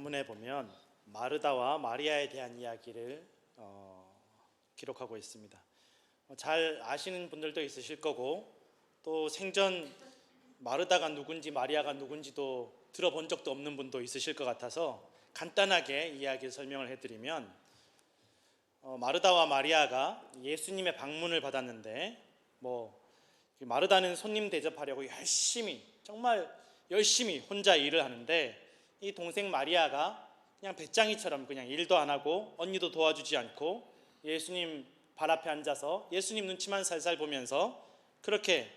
본문에 보면 마르다와 마리아에 대한 이야기를 기록하고 있습니다. 잘 아시는 분들도 있으실 거고, 또 생전 마르다가 누군지 마리아가 누군지도 들어본 적도 없는 분도 있으실 것 같아서 간단하게 이야기 설명을 해드리면, 마르다와 마리아가 예수님의 방문을 받았는데, 마르다는 손님 대접하려고 정말 열심히 혼자 일을 하는데, 이 동생 마리아가 그냥 배짱이처럼 그냥 일도 안 하고 언니도 도와주지 않고 예수님 발 앞에 앉아서 예수님 눈치만 살살 보면서 그렇게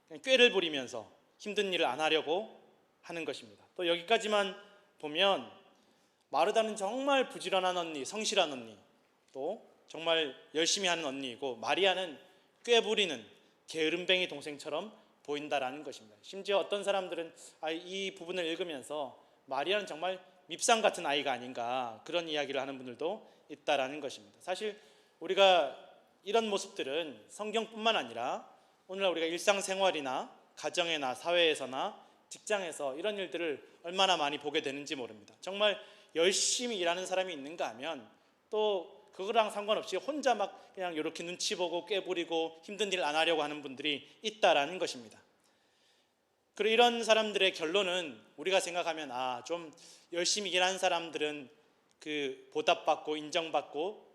그냥 꾀를 부리면서 힘든 일을 안 하려고 하는 것입니다. 또 여기까지만 보면 마르다는 정말 부지런한 언니, 성실한 언니, 또 정말 열심히 하는 언니이고, 마리아는 꾀 부리는 게으름뱅이 동생처럼 보인다라는 것입니다. 심지어 어떤 사람들은 이 부분을 읽으면서 마리아는 정말 밉상 같은 아이가 아닌가, 그런 이야기를 하는 분들도 있다라는 것입니다. 사실 우리가 이런 모습들은 성경뿐만 아니라 오늘날 우리가 일상생활이나 가정이나 사회에서나 직장에서 이런 일들을 얼마나 많이 보게 되는지 모릅니다. 정말 열심히 일하는 사람이 있는가 하면 또 그거랑 상관없이 혼자 막 그냥 이렇게 눈치 보고 꾀부리고 힘든 일 안 하려고 하는 분들이 있다라는 것입니다. 그리고 이런 사람들의 결론은 우리가 생각하면 좀 열심히 일하는 사람들은 그 보답받고 인정받고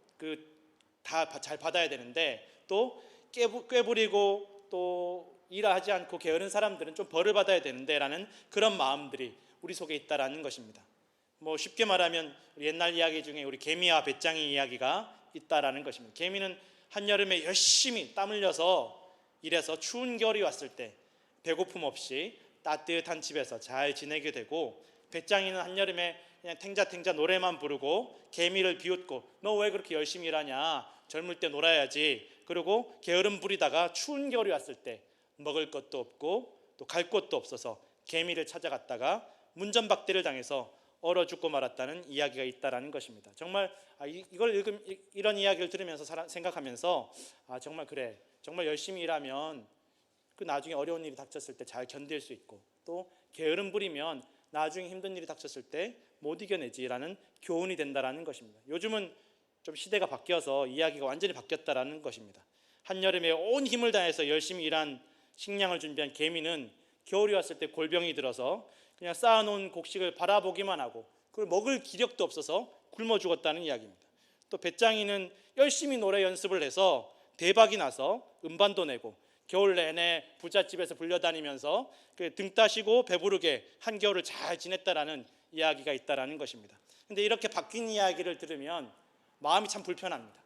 다 잘 받아야 되는데, 또 꾀부리고 또 일하지 않고 게으른 사람들은 좀 벌을 받아야 되는데 라는 그런 마음들이 우리 속에 있다라는 것입니다. 쉽게 말하면 우리 옛날 이야기 중에 우리 개미와 배짱이 이야기가 있다라는 것입니다. 개미는 한여름에 열심히 땀 흘려서 일해서 추운 겨울이 왔을 때 배고픔 없이 따뜻한 집에서 잘 지내게 되고, 배짱이는 한여름에 그냥 탱자탱자 노래만 부르고 개미를 비웃고 너 왜 그렇게 열심히 일하냐, 젊을 때 놀아야지, 그리고 게으름 부리다가 추운 겨울이 왔을 때 먹을 것도 없고 또 갈 곳도 없어서 개미를 찾아갔다가 문전박대를 당해서 얼어 죽고 말았다는 이야기가 있다라는 것입니다. 정말 이런 이야기를 들으면서 생각하면서 정말 그래, 정말 열심히 일하면 그 나중에 어려운 일이 닥쳤을 때 잘 견딜 수 있고, 또 게으름 부리면 나중에 힘든 일이 닥쳤을 때 못 이겨내지라는 교훈이 된다라는 것입니다. 요즘은 좀 시대가 바뀌어서 이야기가 완전히 바뀌었다라는 것입니다. 한여름에 온 힘을 다해서 열심히 일한 식량을 준비한 개미는 겨울이 왔을 때 골병이 들어서 그냥 쌓아놓은 곡식을 바라보기만 하고 그걸 먹을 기력도 없어서 굶어 죽었다는 이야기입니다. 또 배짱이는 열심히 노래 연습을 해서 대박이 나서 음반도 내고 겨울 내내 부잣집에서 불려다니면서 등 따시고 배부르게 한겨울을 잘 지냈다라는 이야기가 있다라는 것입니다. 근데 이렇게 바뀐 이야기를 들으면 마음이 참 불편합니다.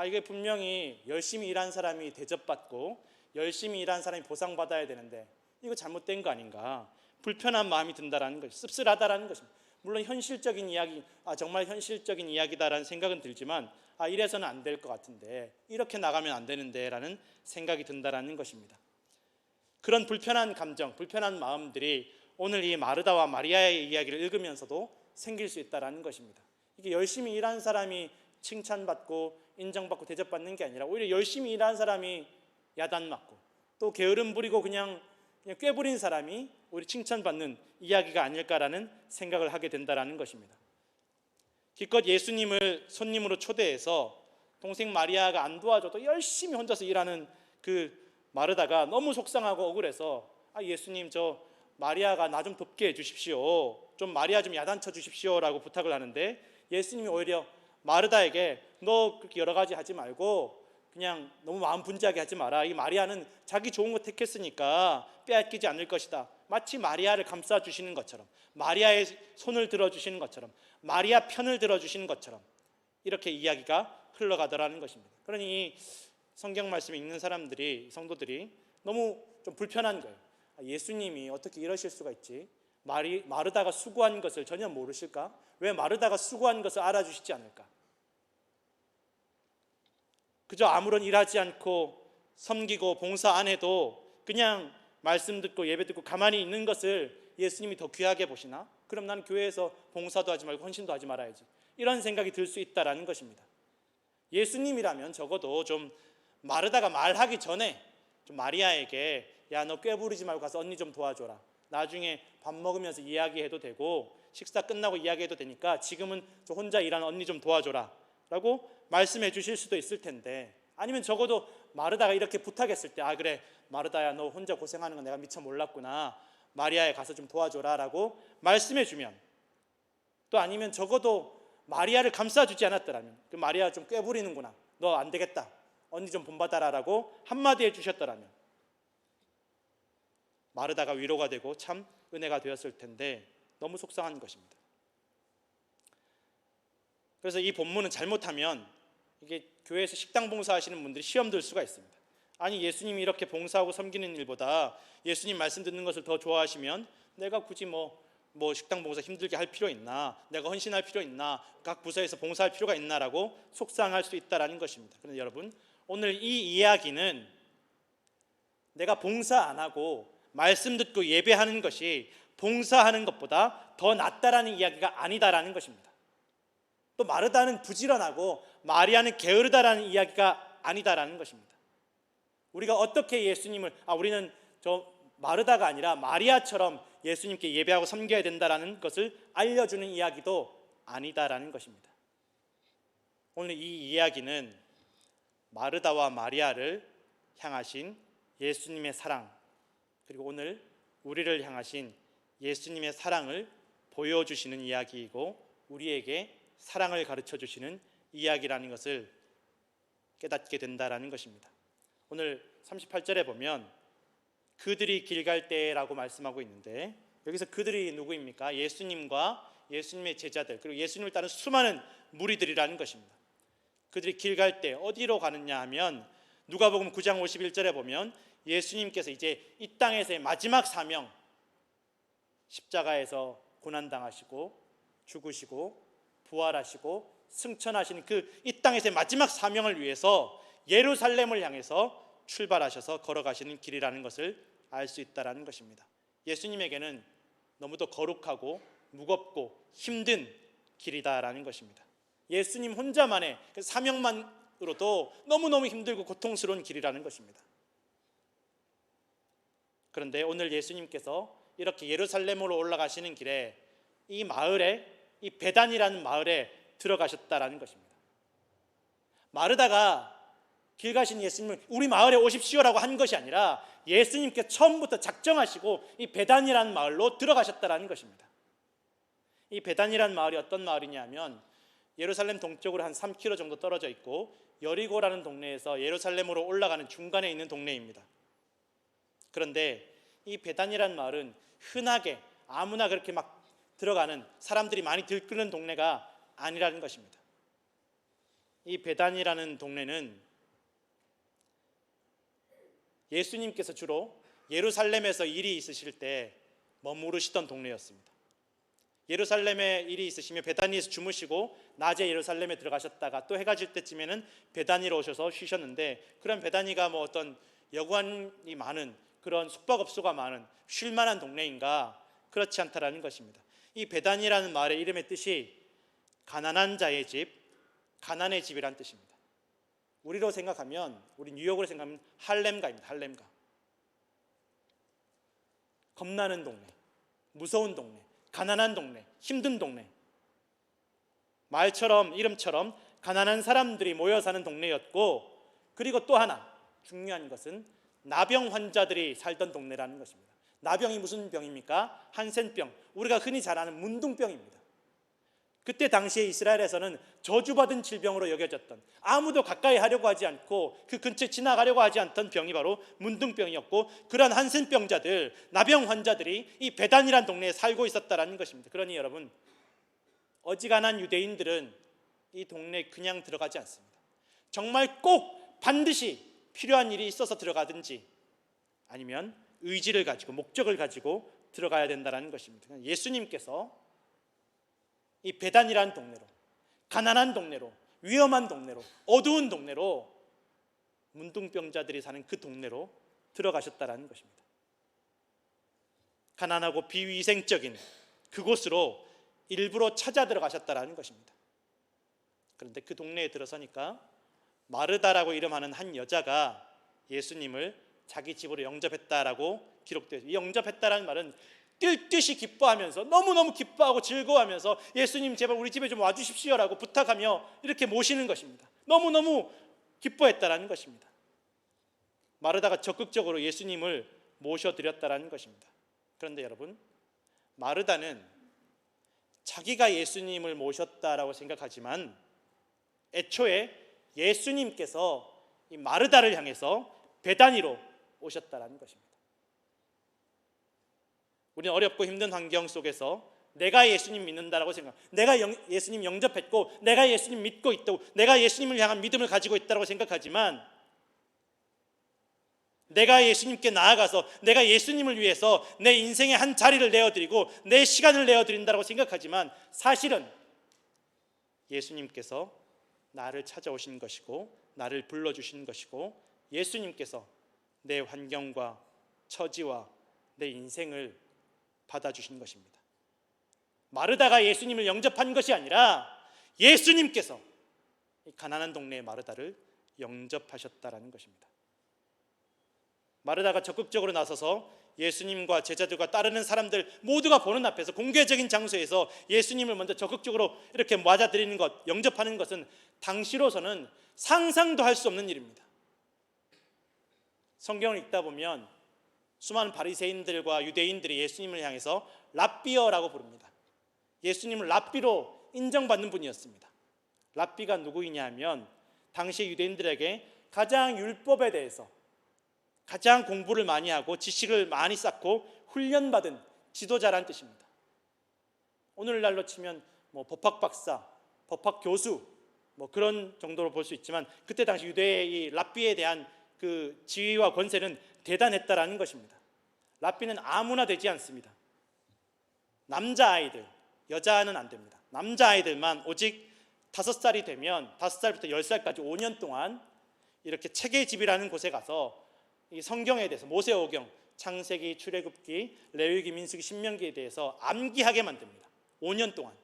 이게 분명히 열심히 일한 사람이 대접받고 열심히 일한 사람이 보상받아야 되는데 이거 잘못된 거 아닌가, 불편한 마음이 든다라는 것이, 씁쓸하다라는 것입니다. 물론 현실적인 이야기, 정말 현실적인 이야기다라는 생각은 들지만 이래서는 안 될 것 같은데, 이렇게 나가면 안 되는데 라는 생각이 든다라는 것입니다. 그런 불편한 감정, 불편한 마음들이 오늘 이 마르다와 마리아의 이야기를 읽으면서도 생길 수 있다라는 것입니다. 이게 열심히 일한 사람이 칭찬받고 인정받고 대접받는 게 아니라 오히려 열심히 일한 사람이 야단맞고 또 게으름 부리고 그냥 꾀부린 사람이 오히려 칭찬받는 이야기가 아닐까라는 생각을 하게 된다라는 것입니다. 기껏 예수님을 손님으로 초대해서 동생 마리아가 안 도와줘도 열심히 혼자서 일하는 그 마르다가 너무 속상하고 억울해서 예수님, 저 마리아가 나 좀 돕게 해주십시오, 좀 마리아 좀 야단쳐 주십시오 라고 부탁을 하는데, 예수님이 오히려 마르다에게 너 그렇게 여러 가지 하지 말고 그냥 너무 마음 분지하게 하지 마라, 이 마리아는 자기 좋은 거 택했으니까 빼앗기지 않을 것이다, 마치 마리아를 감싸주시는 것처럼, 마리아의 손을 들어주시는 것처럼, 마리아 편을 들어주시는 것처럼 이렇게 이야기가 흘러가더라는 것입니다. 그러니 성경 말씀 읽는 사람들이, 성도들이 너무 좀 불편한 거예요. 예수님이 어떻게 이러실 수가 있지? 마르다가 수고한 것을 전혀 모르실까? 왜 마르다가 수고한 것을 알아주시지 않을까? 그저 아무런 일하지 않고 섬기고 봉사 안 해도 그냥 말씀 듣고 예배 듣고 가만히 있는 것을 예수님이 더 귀하게 보시나? 그럼 나는 교회에서 봉사도 하지 말고 헌신도 하지 말아야지, 이런 생각이 들 수 있다라는 것입니다. 예수님이라면 적어도 좀 마르다가 말하기 전에 좀 마리아에게 야, 너 꾀부리지 말고 가서 언니 좀 도와줘라, 나중에 밥 먹으면서 이야기해도 되고 식사 끝나고 이야기해도 되니까 지금은 저 혼자 일하는 언니 좀 도와줘라 라고 말씀해 주실 수도 있을 텐데, 아니면 적어도 마르다가 이렇게 부탁했을 때 아 그래 마르다야 너 혼자 고생하는 건 내가 미처 몰랐구나, 마리아에 가서 좀 도와줘라 라고 말씀해 주면, 또 아니면 적어도 마리아를 감싸주지 않았더라면, 그 마리아 좀 꾀부리는구나, 너 안 되겠다, 언니 좀 본받아라 라고 한마디 해주셨더라면 마르다가 위로가 되고 참 은혜가 되었을 텐데 너무 속상한 것입니다. 그래서 이 본문은 잘못하면 이게 교회에서 식당 봉사하시는 분들이 시험 들 수가 있습니다. 아니 예수님이 이렇게 봉사하고 섬기는 일보다 예수님 말씀 듣는 것을 더 좋아하시면 내가 굳이 뭐 식당 봉사 힘들게 할 필요 있나, 내가 헌신할 필요 있나, 각 부서에서 봉사할 필요가 있나라고 속상할 수 있다라는 것입니다. 그런데 여러분, 오늘 이 이야기는 내가 봉사 안 하고 말씀 듣고 예배하는 것이 봉사하는 것보다 더 낫다라는 이야기가 아니다라는 것입니다. 또 마르다는 부지런하고 마리아는 게으르다라는 이야기가 아니다라는 것입니다. 우리가 어떻게 예수님을 우리는 저 마르다가 아니라 마리아처럼 예수님께 예배하고 섬겨야 된다라는 것을 알려주는 이야기도 아니다라는 것입니다. 오늘 이 이야기는 마르다와 마리아를 향하신 예수님의 사랑, 그리고 오늘 우리를 향하신 예수님의 사랑을 보여주시는 이야기이고 우리에게 사랑을 가르쳐 주시는 이야기라는 것을 깨닫게 된다라는 것입니다. 오늘 38절에 보면 그들이 길 갈 때라고 말씀하고 있는데, 여기서 그들이 누구입니까? 예수님과 예수님의 제자들, 그리고 예수님을 따른 수많은 무리들이라는 것입니다. 그들이 길 갈 때 어디로 가느냐 하면 누가복음 9장 51절에 보면 예수님께서 이제 이 땅에서의 마지막 사명, 십자가에서 고난당하시고 죽으시고 부활하시고 승천하시는 그 이 땅에서의 마지막 사명을 위해서 예루살렘을 향해서 출발하셔서 걸어가시는 길이라는 것을 알 수 있다라는 것입니다. 예수님에게는 너무도 거룩하고 무겁고 힘든 길이다라는 것입니다. 예수님 혼자만의 그 사명만으로도 너무너무 힘들고 고통스러운 길이라는 것입니다. 그런데 오늘 예수님께서 이렇게 예루살렘으로 올라가시는 길에 이 마을에, 이 베단이라는 마을에 들어가셨다라는 것입니다. 마르다가 길 가신 예수님을 우리 마을에 오십시오라고 한 것이 아니라 예수님께 처음부터 작정하시고 이 베단이라는 마을로 들어가셨다라는 것입니다. 이 베단이라는 마을이 어떤 마을이냐면 예루살렘 동쪽으로 한 3km 정도 떨어져 있고 여리고라는 동네에서 예루살렘으로 올라가는 중간에 있는 동네입니다. 그런데 이 베단이라는 마을은 흔하게 아무나 그렇게 막 들어가는, 사람들이 많이 들끓는 동네가 아니라는 것입니다. 이 베단이라는 동네는 예수님께서 주로 예루살렘에서 일이 있으실 때 머무르시던 동네였습니다. 예루살렘에 일이 있으시면 베다니에서 주무시고 낮에 예루살렘에 들어가셨다가 또 해가 질 때쯤에는 베다니로 오셔서 쉬셨는데, 그런 베다니가 뭐 어떤 여관이 많은 그런 숙박업소가 많은 쉴만한 동네인가? 그렇지 않다라는 것입니다. 이 베다니라는 말의 이름의 뜻이 가난한 자의 집, 가난의 집이란 뜻입니다. 우리로 생각하면, 우리 뉴욕으로 생각하면 할렘가입니다. 할렘가. 겁나는 동네, 무서운 동네, 가난한 동네, 힘든 동네. 말처럼 이름처럼 가난한 사람들이 모여 사는 동네였고, 그리고 또 하나 중요한 것은 나병 환자들이 살던 동네라는 것입니다. 나병이 무슨 병입니까? 한센병, 우리가 흔히 잘 아는 문둥병입니다. 그때 당시에 이스라엘에서는 저주받은 질병으로 여겨졌던, 아무도 가까이 하려고 하지 않고 그 근처에 지나가려고 하지 않던 병이 바로 문둥병이었고, 그러한 한센병자들, 나병 환자들이 이 베단이라는 동네에 살고 있었다는 것입니다. 그러니 여러분, 어지간한 유대인들은 이 동네에 그냥 들어가지 않습니다. 정말 꼭 반드시 필요한 일이 있어서 들어가든지 아니면 의지를 가지고 목적을 가지고 들어가야 된다는 것입니다. 예수님께서 이 베단이라는 동네로, 가난한 동네로, 위험한 동네로, 어두운 동네로, 문둥병자들이 사는 그 동네로 들어가셨다는 것입니다. 가난하고 비위생적인 그곳으로 일부러 찾아 들어가셨다는 것입니다. 그런데 그 동네에 들어서니까 마르다라고 이름하는 한 여자가 예수님을 자기 집으로 영접했다라고 기록되어 있습니다. 이 영접했다라는 말은 뛸 듯이 기뻐하면서 너무너무 기뻐하고 즐거워하면서 예수님 제발 우리 집에 좀 와주십시오라고 부탁하며 이렇게 모시는 것입니다. 너무너무 기뻐했다라는 것입니다. 마르다가 적극적으로 예수님을 모셔드렸다라는 것입니다. 그런데 여러분, 마르다는 자기가 예수님을 모셨다라고 생각하지만 애초에 예수님께서 이 마르다를 향해서 배단위로 오셨다라는 것입니다. 우리는 어렵고 힘든 환경 속에서 내가 예수님 믿는다라고 생각, 내가 예수님 영접했고 내가 예수님 믿고 있다고, 내가 예수님을 향한 믿음을 가지고 있다고 생각하지만, 내가 예수님께 나아가서 내가 예수님을 위해서 내 인생의 한 자리를 내어드리고 내 시간을 내어드린다고 생각하지만, 사실은 예수님께서 나를 찾아오신 것이고 나를 불러주신 것이고 예수님께서 내 환경과 처지와 내 인생을 받아주신 것입니다. 마르다가 예수님을 영접한 것이 아니라 예수님께서 이 가난한 동네의 마르다를 영접하셨다라는 것입니다. 마르다가 적극적으로 나서서 예수님과 제자들과 따르는 사람들 모두가 보는 앞에서 공개적인 장소에서 예수님을 먼저 적극적으로 이렇게 맞아들이는 것, 영접하는 것은 당시로서는 상상도 할 수 없는 일입니다. 성경을 읽다 보면 수많은 바리새인들과 유대인들이 예수님을 향해서 랍비어라고 부릅니다. 예수님을 랍비로 인정받는 분이었습니다. 랍비가 누구이냐 하면 당시 유대인들에게 가장 율법에 대해서 가장 공부를 많이 하고 지식을 많이 쌓고 훈련받은 지도자라는 뜻입니다. 오늘날로 치면 법학 박사, 법학 교수 그런 정도로 볼 수 있지만, 그때 당시 유대의 이 랍비에 대한 그 지위와 권세는 대단했다라는 것입니다. 랍비는 아무나 되지 않습니다. 남자아이들, 여자는 안 됩니다. 남자아이들만 오직 5살이 되면 5살부터 10살까지 5년 동안 이렇게 체계집이라는 곳에 가서 이 성경에 대해서 모세오경, 창세기, 출애굽기, 레위기, 민수기, 신명기에 대해서 암기하게 만듭니다. 5년 동안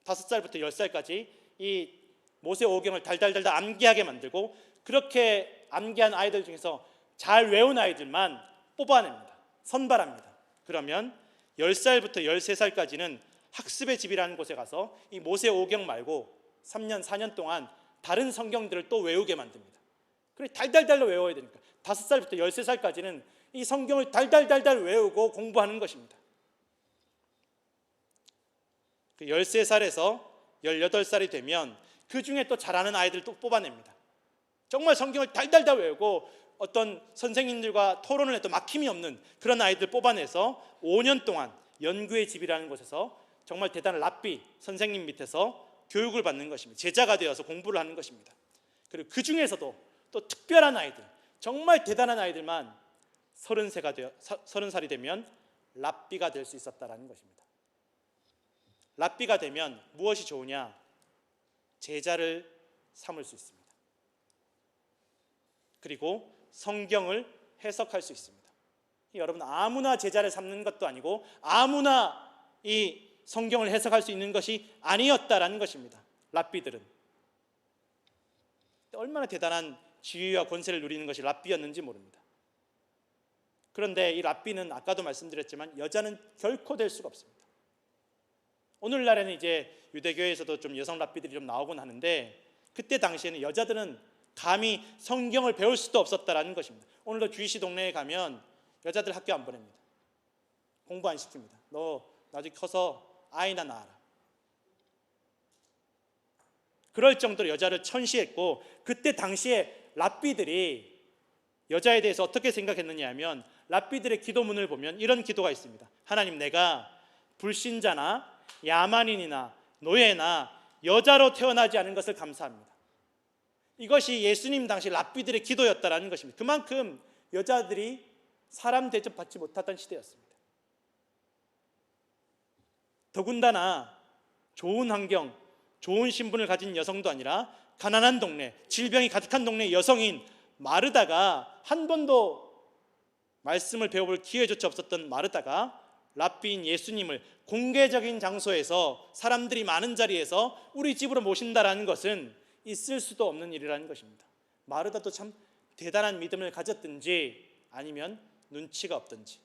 5살부터 10살까지 이 모세오경을 달달달달 암기하게 만들고, 그렇게 암기한 아이들 중에서 잘 외운 아이들만 뽑아냅니다. 선발합니다. 그러면 10살부터 13살까지는 학습의 집이라는 곳에 가서 이 모세오경 말고 3년, 4년 동안 다른 성경들을 또 외우게 만듭니다. 그래 달달달로 외워야 되니까 5살부터 13살까지는 이 성경을 달달달달 외우고 공부하는 것입니다. 그 13살에서 18살이 되면 그 중에 또 잘하는 아이들을 또 뽑아냅니다. 정말 성경을 달달달 외우고 어떤 선생님들과 토론을 해도 막힘이 없는 그런 아이들 뽑아내서 5년 동안 연구의 집이라는 곳에서 정말 대단한 랍비 선생님 밑에서 교육을 받는 것입니다. 제자가 되어서 공부를 하는 것입니다. 그리고 그 중에서도 또 특별한 아이들, 정말 대단한 아이들만 30살이 되면 랍비가 될 수 있었다는 것입니다. 랍비가 되면 무엇이 좋으냐? 제자를 삼을 수 있습니다. 그리고 성경을 해석할 수 있습니다. 여러분, 아무나 제자를 삼는 것도 아니고 아무나 이 성경을 해석할 수 있는 것이 아니었다라는 것입니다. 랍비들은 얼마나 대단한 지위와 권세를 누리는 것이 랍비였는지 모릅니다. 그런데 이 랍비는 아까도 말씀드렸지만 여자는 결코 될 수가 없습니다. 오늘날에는 이제 유대교에서도 좀 여성 랍비들이 좀 나오곤 하는데, 그때 당시에는 여자들은 감히 성경을 배울 수도 없었다라는 것입니다. 오늘도 주이시 동네에 가면 여자들 학교 안 보냅니다. 공부 안 시킵니다. 너 나중에 커서 아이나 낳아라. 그럴 정도로 여자를 천시했고, 그때 당시에 랍비들이 여자에 대해서 어떻게 생각했느냐 하면, 랍비들의 기도문을 보면 이런 기도가 있습니다. 하나님, 내가 불신자나 야만인이나 노예나 여자로 태어나지 않은 것을 감사합니다. 이것이 예수님 당시 랍비들의 기도였다라는 것입니다. 그만큼 여자들이 사람 대접받지 못하던 시대였습니다. 더군다나 좋은 환경, 좋은 신분을 가진 여성도 아니라 가난한 동네, 질병이 가득한 동네 여성인 마르다가, 한 번도 말씀을 배워볼 기회조차 없었던 마르다가 랍비인 예수님을 공개적인 장소에서 사람들이 많은 자리에서 우리 집으로 모신다라는 것은 있을 수도 없는 일이라는 것입니다. 마르다도 참 대단한 믿음을 가졌든지 아니면 눈치가 없든지.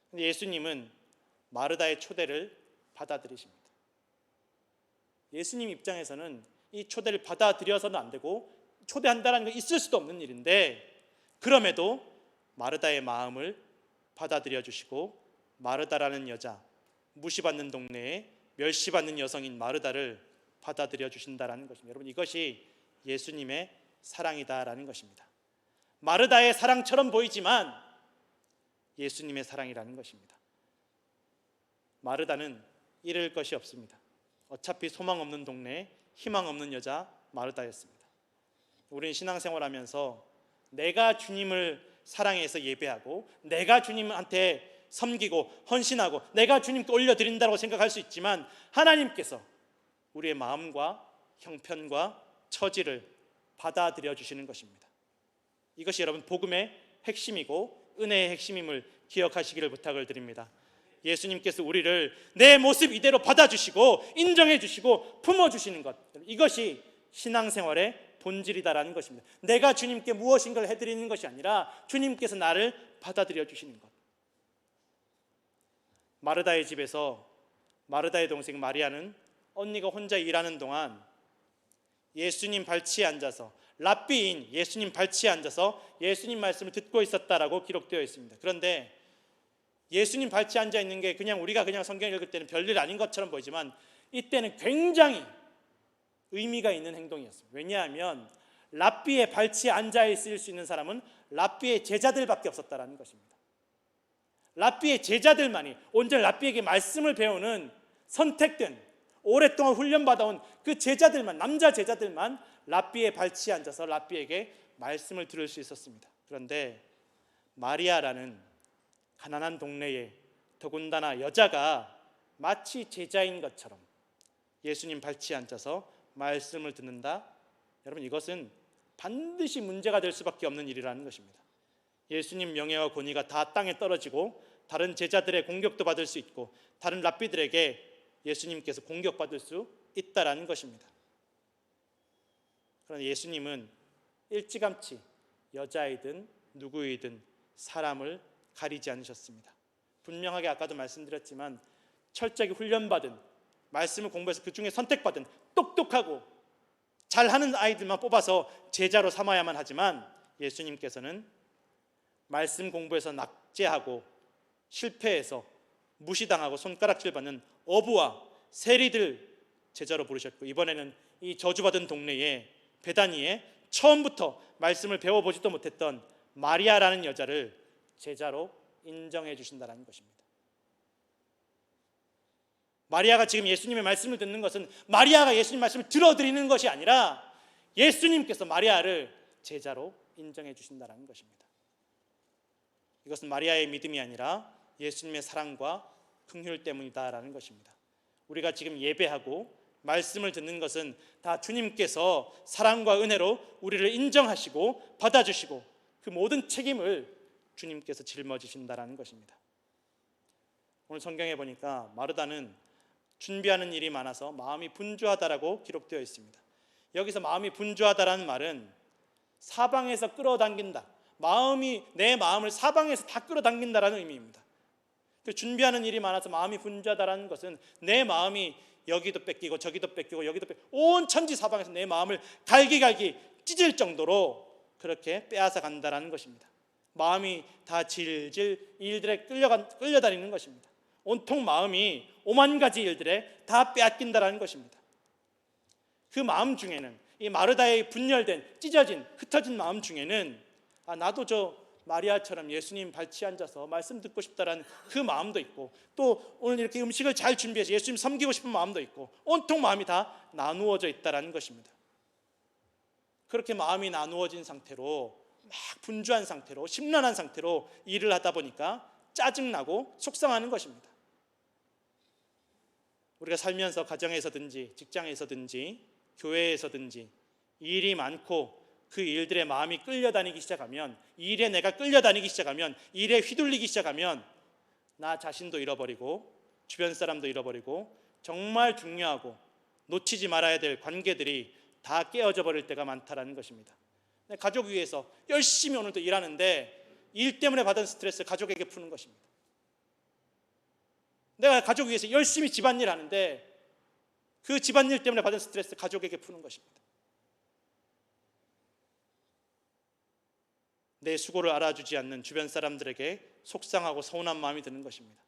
근데 예수님은 마르다의 초대를 받아들이십니다. 예수님 입장에서는 이 초대를 받아들여서는 안 되고 초대한다는 게 있을 수도 없는 일인데, 그럼에도 마르다의 마음을 받아들여 주시고 마르다라는 여자, 무시받는 동네에 멸시받는 여성인 마르다를 받아들여 주신다라는 것입니다. 여러분, 이것이 예수님의 사랑이다라는 것입니다. 마르다의 사랑처럼 보이지만 예수님의 사랑이라는 것입니다. 마르다는 잃을 것이 없습니다. 어차피 소망 없는 동네에 희망 없는 여자 마르다였습니다. 우리는 신앙생활하면서 내가 주님을 사랑해서 예배하고 내가 주님한테 섬기고 헌신하고 내가 주님께 올려드린다고 생각할 수 있지만, 하나님께서 우리의 마음과 형편과 처지를 받아들여 주시는 것입니다. 이것이 여러분 복음의 핵심이고 은혜의 핵심임을 기억하시기를 부탁을 드립니다. 예수님께서 우리를 내 모습 이대로 받아주시고 인정해 주시고 품어주시는 것, 이것이 신앙생활의 본질이다라는 것입니다. 내가 주님께 무엇인가를 해드리는 것이 아니라 주님께서 나를 받아들여 주시는 것. 마르다의 집에서 마르다의 동생 마리아는 언니가 혼자 일하는 동안 예수님 발치에 앉아서, 랍비인 예수님 발치에 앉아서 예수님 말씀을 듣고 있었다라고 기록되어 있습니다. 그런데 예수님 발치에 앉아 있는 게 그냥 우리가 그냥 성경 읽을 때는 별일 아닌 것처럼 보이지만 이때는 굉장히 의미가 있는 행동이었습니다. 왜냐하면 랍비의 발치에 앉아 있을 수 있는 사람은 랍비의 제자들밖에 없었다라는 것입니다. 랍비의 제자들만이, 온전히 랍비에게 말씀을 배우는 선택된, 오랫동안 훈련받아온 그 제자들만, 남자 제자들만 랍비의 발치에 앉아서 랍비에게 말씀을 들을 수 있었습니다. 그런데 마리아라는 가난한 동네에 더군다나 여자가 마치 제자인 것처럼 예수님 발치에 앉아서 말씀을 듣는다? 여러분, 이것은 반드시 문제가 될 수밖에 없는 일이라는 것입니다. 예수님 명예와 권위가 다 땅에 떨어지고 다른 제자들의 공격도 받을 수 있고 다른 랍비들에게 예수님께서 공격받을 수 있다라는 것입니다. 그러나 예수님은 일찌감치 여자이든 누구이든 사람을 가리지 않으셨습니다. 분명하게 아까도 말씀드렸지만 철저하게 훈련받은, 말씀을 공부해서 그 중에 선택받은 똑똑하고 잘하는 아이들만 뽑아서 제자로 삼아야만 하지만, 예수님께서는 말씀 공부에서 낙제하고 실패해서 무시당하고 손가락질 받는 어부와 세리들 제자로 부르셨고, 이번에는 이 저주받은 동네에 베다니에 처음부터 말씀을 배워보지도 못했던 마리아라는 여자를 제자로 인정해 주신다는 것입니다. 마리아가 지금 예수님의 말씀을 듣는 것은 마리아가 예수님 말씀을 들어드리는 것이 아니라 예수님께서 마리아를 제자로 인정해 주신다는 것입니다. 이것은 마리아의 믿음이 아니라 예수님의 사랑과 긍휼 때문이다라는 것입니다. 우리가 지금 예배하고 말씀을 듣는 것은 다 주님께서 사랑과 은혜로 우리를 인정하시고 받아주시고 그 모든 책임을 주님께서 짊어지신다라는 것입니다. 오늘 성경에 보니까 마르다는 준비하는 일이 많아서 마음이 분주하다라고 기록되어 있습니다. 여기서 마음이 분주하다라는 말은 사방에서 끌어당긴다, 내 마음을 사방에서 다 끌어당긴다라는 의미입니다. 준비하는 일이 많아서 마음이 분주하다라는 것은 내 마음이 여기도 뺏기고 저기도 뺏기고 여기도 뺏기고 온 천지 사방에서 내 마음을 갈기갈기 찢을 정도로 그렇게 빼앗아 간다라는 것입니다. 마음이 다 질질 일들에 끌려다니는 것입니다. 온통 마음이 오만 가지 일들에 다 빼앗긴다라는 것입니다. 그 마음 중에는, 이 마르다의 분열된 찢어진 흩어진 마음 중에는 나도 저 마리아처럼 예수님 발치에 앉아서 말씀 듣고 싶다라는 그 마음도 있고, 또 오늘 이렇게 음식을 잘 준비해서 예수님 섬기고 싶은 마음도 있고, 온통 마음이 다 나누어져 있다라는 것입니다. 그렇게 마음이 나누어진 상태로 막 분주한 상태로 심란한 상태로 일을 하다 보니까 짜증나고 속상하는 것입니다. 우리가 살면서 가정에서든지 직장에서든지 교회에서든지 일이 많고 그 일들에 마음이 끌려다니기 시작하면, 일에 내가 끌려다니기 시작하면, 일에 휘둘리기 시작하면 나 자신도 잃어버리고 주변 사람도 잃어버리고 정말 중요하고 놓치지 말아야 될 관계들이 다 깨어져 버릴 때가 많다라는 것입니다. 가족 위해서 열심히 오늘도 일하는데 일 때문에 받은 스트레스를 가족에게 푸는 것입니다. 내가 가족 위해서 열심히 집안일 하는데 그 집안일 때문에 받은 스트레스 가족에게 푸는 것입니다. 내 수고를 알아주지 않는 주변 사람들에게 속상하고 서운한 마음이 드는 것입니다.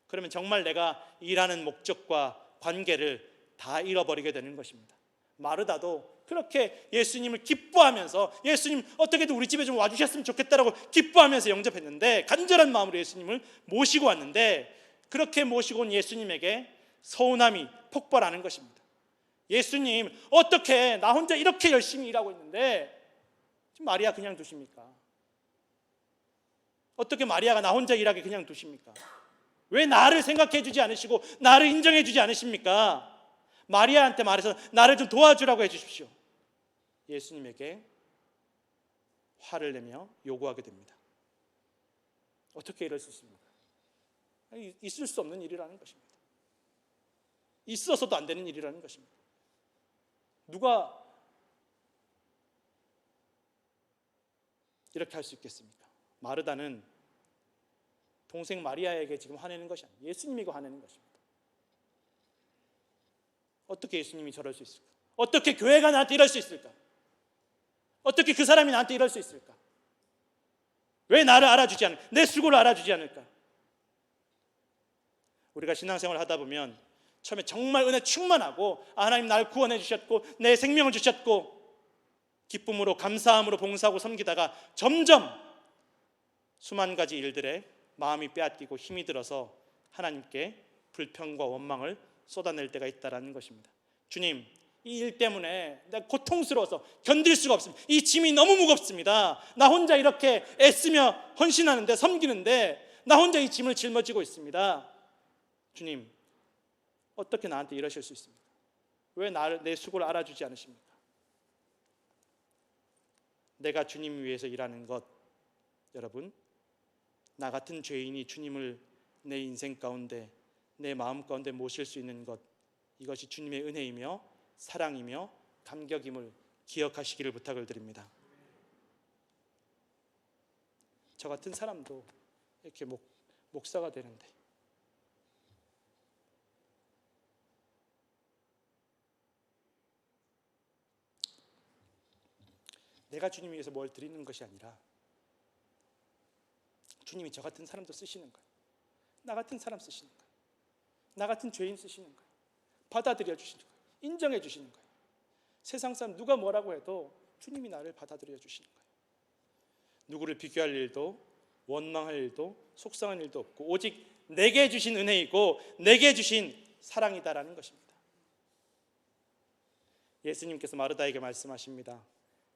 그러면 정말 내가 일하는 목적과 관계를 다 잃어버리게 되는 것입니다. 마르다도 그렇게 예수님을 기뻐하면서 예수님 어떻게든 우리 집에 좀 와주셨으면 좋겠다라고 기뻐하면서 영접했는데, 간절한 마음으로 예수님을 모시고 왔는데 그렇게 모시고 온 예수님에게 서운함이 폭발하는 것입니다. 예수님, 어떻게 나 혼자 이렇게 열심히 일하고 있는데 지금 마리아 그냥 두십니까? 어떻게 마리아가 나 혼자 일하게 그냥 두십니까? 왜 나를 생각해 주지 않으시고 나를 인정해 주지 않으십니까? 마리아한테 말해서 나를 좀 도와주라고 해 주십시오. 예수님에게 화를 내며 요구하게 됩니다. 어떻게 이럴 수 있습니까? 있을 수 없는 일이라는 것입니다. 있어서도 안 되는 일이라는 것입니다. 누가 이렇게 할 수 있겠습니까? 마르다는 동생 마리아에게 지금 화내는 것이 아니에요. 예수님에게 화내는 것입니다. 어떻게 예수님이 저럴 수 있을까? 어떻게 교회가 나한테 이럴 수 있을까? 어떻게 그 사람이 나한테 이럴 수 있을까? 왜 나를 알아주지 않을까? 내 수고를 알아주지 않을까? 우리가 신앙생활을 하다 보면 처음에 정말 은혜 충만하고 하나님 나를 구원해 주셨고 내 생명을 주셨고 기쁨으로 감사함으로 봉사하고 섬기다가 점점 수만 가지 일들에 마음이 빼앗기고 힘이 들어서 하나님께 불평과 원망을 쏟아낼 때가 있다는 것입니다. 주님, 이 일 때문에 내가 고통스러워서 견딜 수가 없습니다. 이 짐이 너무 무겁습니다. 나 혼자 이렇게 애쓰며 헌신하는데 섬기는데 나 혼자 이 짐을 짊어지고 있습니다. 주님, 어떻게 나한테 이러실 수 있습니까? 왜 내 수고를 알아주지 않으십니까? 내가 주님 위해서 일하는 것, 여러분, 나 같은 죄인이 주님을 내 인생 가운데 내 마음 가운데 모실 수 있는 것, 이것이 주님의 은혜이며 사랑이며 감격임을 기억하시기를 부탁을 드립니다. 저 같은 사람도 이렇게 목사가 되는데 내가 주님 위해서 뭘 드리는 것이 아니라 주님이 저 같은 사람도 쓰시는 거예요. 나 같은 사람 쓰시는 거예요. 나 같은 죄인 쓰시는 거예요. 받아들여 주시는 거예요. 인정해 주시는 거예요. 세상 사람 누가 뭐라고 해도 주님이 나를 받아들여 주시는 거예요. 누구를 비교할 일도 원망할 일도 속상한 일도 없고 오직 내게 주신 은혜이고 내게 주신 사랑이다라는 것입니다. 예수님께서 마르다에게 말씀하십니다.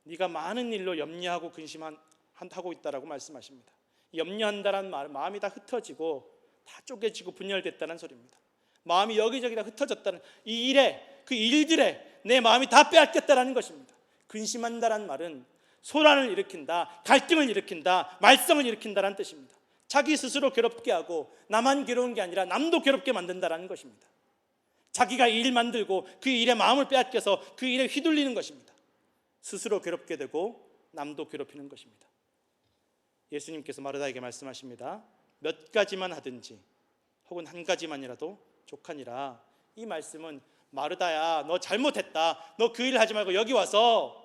네가 많은 일로 염려하고 근심하고 있다라고 말씀하십니다. 염려한다라는 말은 마음이 다 흩어지고 다 쪼개지고 분열됐다는 소리입니다. 마음이 여기저기 다 흩어졌다는, 이 일에, 그 일들에 내 마음이 다 빼앗겼다는 것입니다. 근심한다라는 말은 소란을 일으킨다, 갈등을 일으킨다, 말썽을 일으킨다는 뜻입니다. 자기 스스로 괴롭게 하고 나만 괴로운 게 아니라 남도 괴롭게 만든다는 것입니다. 자기가 일 만들고 그 일에 마음을 빼앗겨서 그 일에 휘둘리는 것입니다. 스스로 괴롭게 되고 남도 괴롭히는 것입니다. 예수님께서 마르다에게 말씀하십니다. 몇 가지만 하든지 혹은 한 가지만이라도 족하니라. 이 말씀은 마르다야, 너 잘못했다, 너 그 일 하지 말고 여기 와서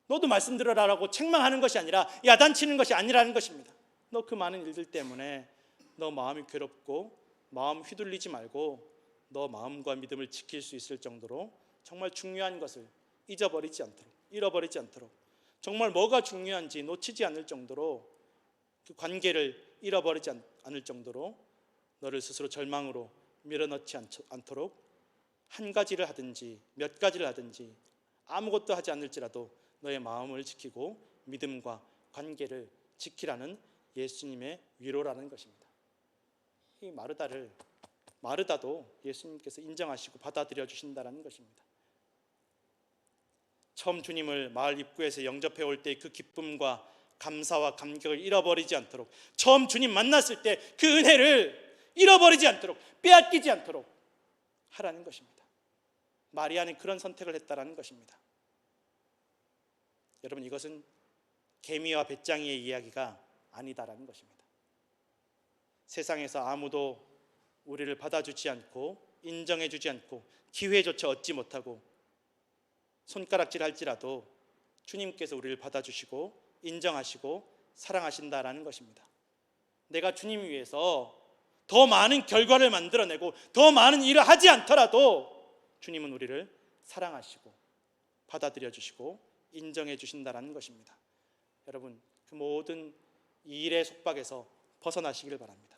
너도 말씀 들으라라고 책망하는 것이 아니라 야단치는 것이 아니라는 것입니다. 너 그 많은 일들 때문에 너 마음이 괴롭고 마음 휘둘리지 말고 너 마음과 믿음을 지킬 수 있을 정도로 정말 중요한 것을 잃어버리지 않도록 정말 뭐가 중요한지 놓치지 않을 정도로 그 관계를 잃어버리지 않을 정도로 너를 스스로 절망으로 밀어넣지 않도록 한 가지를 하든지 몇 가지를 하든지 아무것도 하지 않을지라도 너의 마음을 지키고 믿음과 관계를 지키라는 예수님의 위로라는 것입니다. 이 마르다도 예수님께서 인정하시고 받아들여 주신다는 것입니다. 처음 주님을 마을 입구에서 영접해 올 때 그 기쁨과 감사와 감격을 잃어버리지 않도록, 처음 주님 만났을 때 그 은혜를 잃어버리지 않도록, 빼앗기지 않도록 하라는 것입니다. 마리아는 그런 선택을 했다라는 것입니다. 여러분, 이것은 개미와 배짱이의 이야기가 아니다라는 것입니다. 세상에서 아무도 우리를 받아주지 않고 인정해주지 않고 기회조차 얻지 못하고 손가락질 할지라도 주님께서 우리를 받아주시고 인정하시고 사랑하신다라는 것입니다. 내가 주님 위해서 더 많은 결과를 만들어내고 더 많은 일을 하지 않더라도 주님은 우리를 사랑하시고 받아들여 주시고 인정해 주신다라는 것입니다. 여러분, 그 모든 일의 속박에서 벗어나시기를 바랍니다.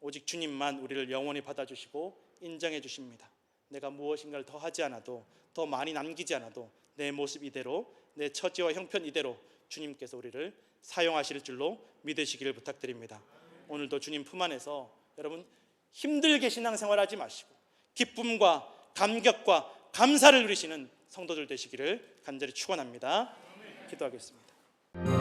오직 주님만 우리를 영원히 받아주시고 인정해 주십니다. 내가 무엇인가를 더 하지 않아도, 더 많이 남기지 않아도 내 모습 이대로, 내 처지와 형편 이대로 주님께서 우리를 사용하실 줄로 믿으시기를 부탁드립니다. 오늘도 주님 품 안에서 여러분 힘들게 신앙생활하지 마시고 기쁨과 감격과 감사를 누리시는 성도들 되시기를 간절히 축원합니다. 기도하겠습니다.